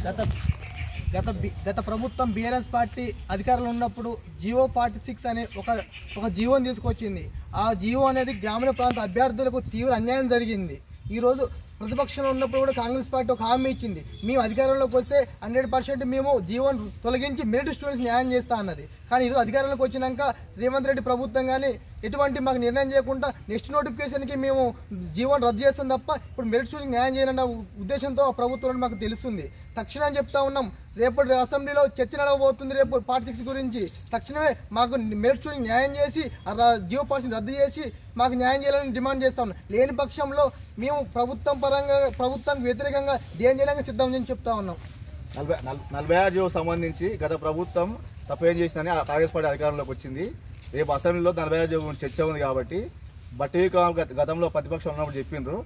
గత గత గత ప్రభుత్వం బీఆర్ఎస్ పార్టీ అధికారంలో ఉన్నప్పుడు జియో 46 అనే ఒక జీవోని తీసుకొచ్చింది. ఆ జీవో అనేది గ్రామీణ ప్రాంత అభ్యర్థులకు తీవ్ర అన్యాయం జరిగింది. ఈరోజు ప్రతిపక్షంలో ఉన్నప్పుడు కూడా కాంగ్రెస్ పార్టీ ఒక హామీ ఇచ్చింది, మేము అధికారంలోకి వస్తే 100% మేము జీవోను తొలగించి మెరిట్ స్టూడెంట్స్ న్యాయం చేస్తా అన్నది. కానీ ఈరోజు అధికారంలోకి వచ్చినాక రేవంత్ రెడ్డి ప్రభుత్వం కానీ ఎటువంటి మాకు నిర్ణయం చేయకుండా నెక్స్ట్ నోటిఫికేషన్కి మేము జీవోను రద్దు చేస్తాం తప్ప ఇప్పుడు మెరిట్ స్టూడెంట్కి న్యాయం చేయాలన్న ఉద్దేశంతో ఆ ప్రభుత్వం మాకు తెలుస్తుంది. తక్షణం చెప్తా ఉన్నాం, రేపటి అసెంబ్లీలో చర్చ నడవబోతుంది రేపు పార్ట్ 6 గురించి. తక్షణమే మాకు మెరిట్ స్టూడెంట్ న్యాయం చేసి జియో 46 రద్దు చేసి మాకు న్యాయం చేయాలని డిమాండ్ చేస్తా ఉన్నాం. లేని పక్షంలో మేము ప్రభుత్వానికి వ్యతిరేకంగా దేని చేయడానికి సిద్ధం అని చెప్తా ఉన్నాం. 46 జియో సంబంధించి గత ప్రభుత్వం తప్పేం చేసిందని కాంగ్రెస్ పార్టీ అధికారంలోకి వచ్చింది. రేపు అసెంబ్లీలో 46 జియో గురించి చర్చ ఉంది కాబట్టి బట్టి గతంలో ప్రతిపక్షం ఉన్నప్పుడు చెప్పిండ్రు,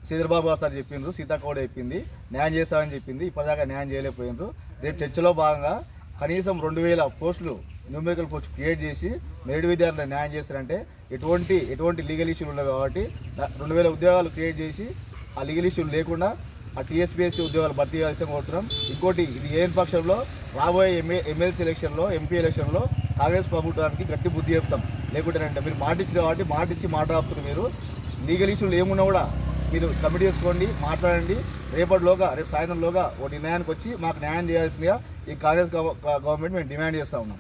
చంద్రబాబు గారు సార్ చెప్పిండ్రు, సీతక్క కూడా చెప్పింది న్యాయం చేస్తామని చెప్పింది, ఇప్పటిదాకా న్యాయం చేయలేకపోయినరు. రేపు చర్చలో భాగంగా కనీసం 2000 పోస్టులు న్యూమెరికల్ పోస్ట్ క్రియేట్ చేసి మెరిట్ విద్యార్థులకు న్యాయం చేస్తారంటే ఎటువంటి లీగల్ ఇష్యూలు ఉండవు కాబట్టి 2000 ఉద్యోగాలు క్రియేట్ చేసి ఆ లీగల్ ఇష్యూలు లేకుండా ఆ టీఎస్పీఎస్సీ ఉద్యోగాలు భర్తీ చేయాల్సిన కోరుతున్నాం. ఇంకోటి ఇది ఏం పక్షంలో రాబోయే ఎమ్మెల్సీ ఎలక్షన్లో ఎంపీ ఎలక్షన్లో కాంగ్రెస్ ప్రభుత్వానికి గట్టి బుద్ధి చెప్తాం. లేకుంటేనంటే మీరు మాట ఇచ్చారు కాబట్టి మాట ఇచ్చి మాట రాపుతారు. మీరు లీగల్ ఇష్యూలు ఏమున్నా కూడా మీరు కమిటీ చేసుకోండి, మాట్లాడండి. రేపు సాయంత్రంలోగా ఒక నిర్ణయానికి వచ్చి మాకు న్యాయం చేయాల్సిందిగా ఈ కాంగ్రెస్ గవర్నమెంట్ మేము డిమాండ్ చేస్తూ ఉన్నాం.